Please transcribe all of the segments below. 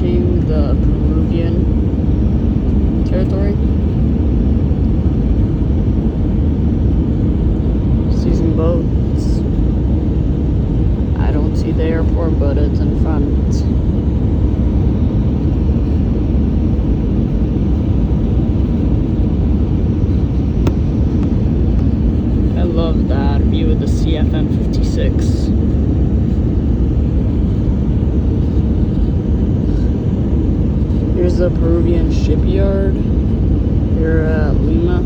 approaching the Peruvian territory. See some boats. I don't see the airport, but it's in front. I love that view of the CFM56. Here's the Peruvian shipyard here at Lima.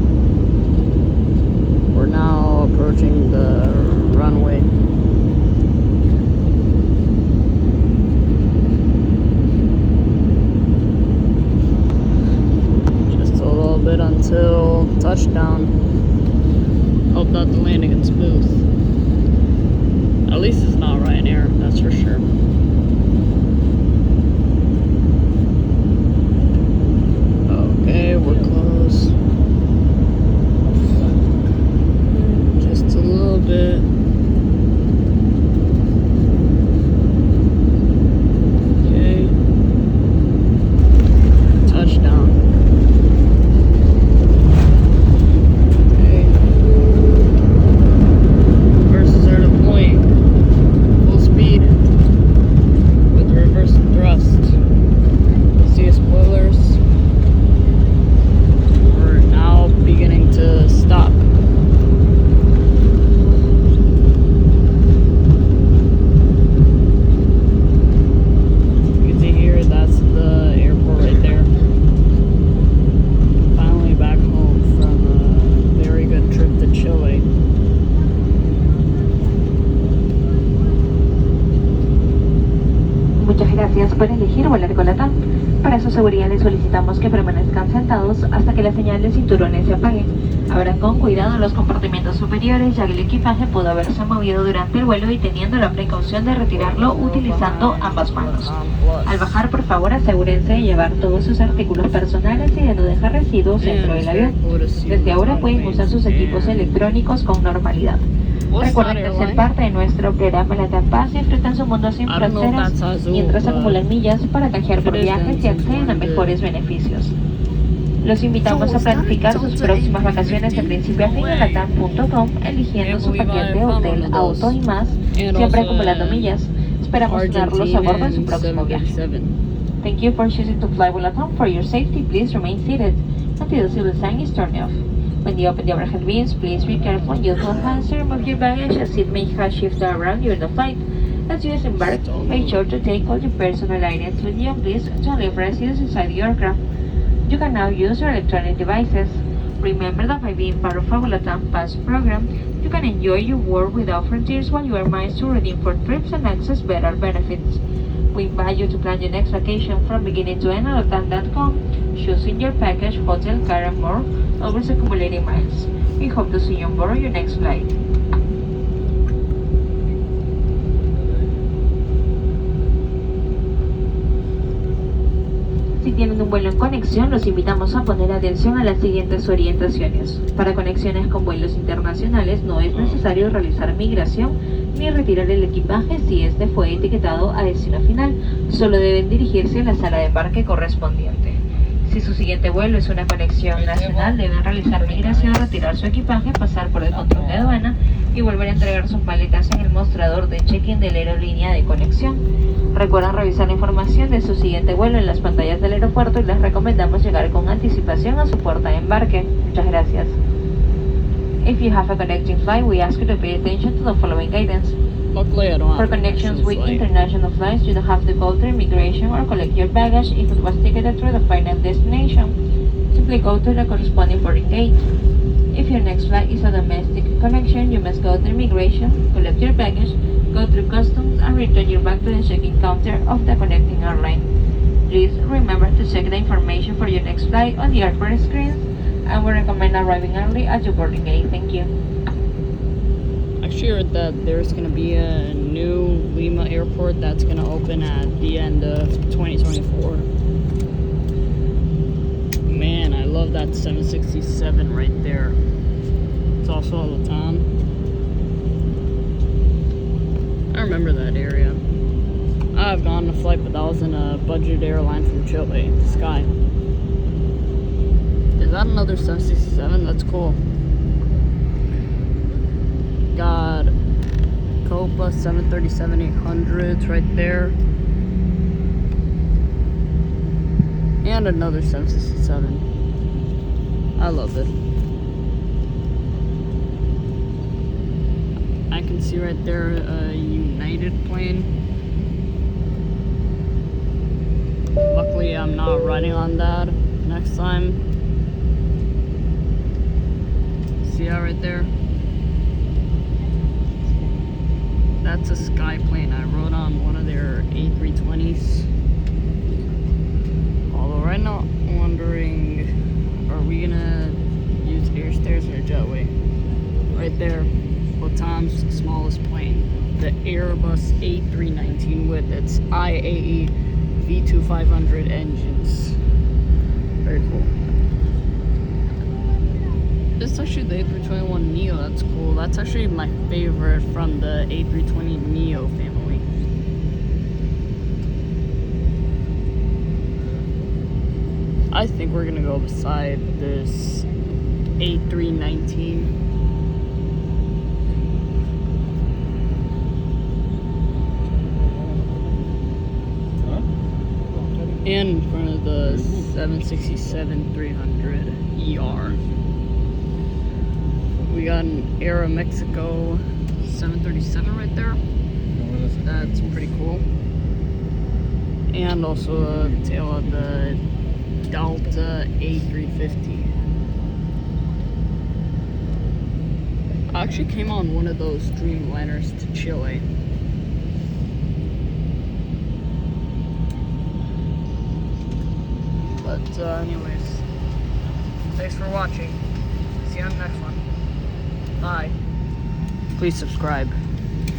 We're now approaching the runway. Just a little bit until touchdown. Hope that the landing is smooth. At least it's not Ryanair, that's for sure. Okay, we're close. Just a little bit. Okay. Touchdown. Okay. Reverses are deploying. Full speed. With reverse thrust. See spoilers. We're now beginning to stop. You can see here, that's the airport right there. Finally back home from a very good trip to Chile. Muchas gracias por elegir volar con LATAM. Para su seguridad les solicitamos que permanezcan sentados hasta que la señal de cinturones se apague. Abran con cuidado los compartimentos superiores, ya que el equipaje pudo haberse movido durante el vuelo y teniendo la precaución de retirarlo utilizando ambas manos. Al bajar, por favor, asegúrense de llevar todos sus artículos personales y de no dejar residuos dentro del avión. Desde ahora pueden usar sus equipos electrónicos con normalidad. Recuerden que ser parte de nuestro programa LATAM Pass y disfrutan su mundo sin fronteras mientras acumulan millas para canjear por viajes y acceden a mejores beneficios. Los invitamos a planificar sus próximas vacaciones de principio a fin en latam.com, eligiendo su paquete, hotel, auto y más, siempre acumulando millas. Esperamos tenerlos a bordo en su próximo viaje. Thank you for choosing to fly with LATAM. For your safety, please remain seated until the civil sign is turned off. When you open the overhead bins, please be careful and use both hands to remove your baggage as it may have shifted around during the flight. As you disembark, make sure to take all your personal items with you and please don't leave residues inside the aircraft. You can now use your electronic devices. Remember that by being part of our LATAM Pass program, you can enjoy your work without frontiers while you are miles to redeem for trips and access better benefits. We invite you to plan your next vacation from beginning to end at latam.com, choosing your package, hotel, car, and more, always accumulating miles. We hope to see you on board your next flight. Si tienen un vuelo en conexión, los invitamos a poner atención a las siguientes orientaciones. Para conexiones con vuelos internacionales no es necesario realizar migración ni retirar el equipaje si este fue etiquetado a destino final. Solo deben dirigirse a la sala de embarque correspondiente. Si su siguiente vuelo es una conexión nacional, deben realizar migración, retirar su equipaje, pasar por el control de aduana y volver a entregar sus maletas en el mostrador de check-in de la aerolínea de conexión. Recuerden revisar la información de su siguiente vuelo en las pantallas del aeropuerto y les recomendamos llegar con anticipación a su puerta de embarque. Muchas gracias. If you have a connecting flight, we ask you to pay attention to the following guidance. Luckily, I don't have For connections with international flights, you don't have to go through immigration or collect your baggage if it was ticketed through the final destination. Simply go to the corresponding boarding gate. If your next flight is a domestic connection, you must go to immigration, collect your baggage, go through customs, and return your bag to the check-in counter of the connecting airline. Please remember to check the information for your next flight on the airport screens, and we recommend arriving early at your boarding gate. Thank you. I heard that there's going to be a new Lima airport that's going to open at the end of 2024. Man, I love that 767 right there. It's also a LATAM. I remember that area. I've gone on a flight, but that was in a budget airline from Chile, Sky. Is that another 767? That's cool. Got Copa 737-800s right there. And another 767. I love it. I can see right there a United plane. Luckily, I'm not riding on that next time. See that right there? That's a Sky plane. I rode on one of their A320s. Although right now I'm wondering, are we gonna use air stairs or jetway? Right there, Latam's smallest plane, the Airbus A319 with its IAE V2500 engines. Very cool. This is actually the A321neo. That's cool. That's actually my favorite from the A320neo family. I think we're gonna go beside this A319. And in front of the 767-300ER. We got an Aeromexico 737 right there. That's pretty cool. And also a tail of the Delta A350. I actually came on one of those Dreamliners to Chile. But anyways, thanks for watching. See you on the next one. Bye. Please subscribe.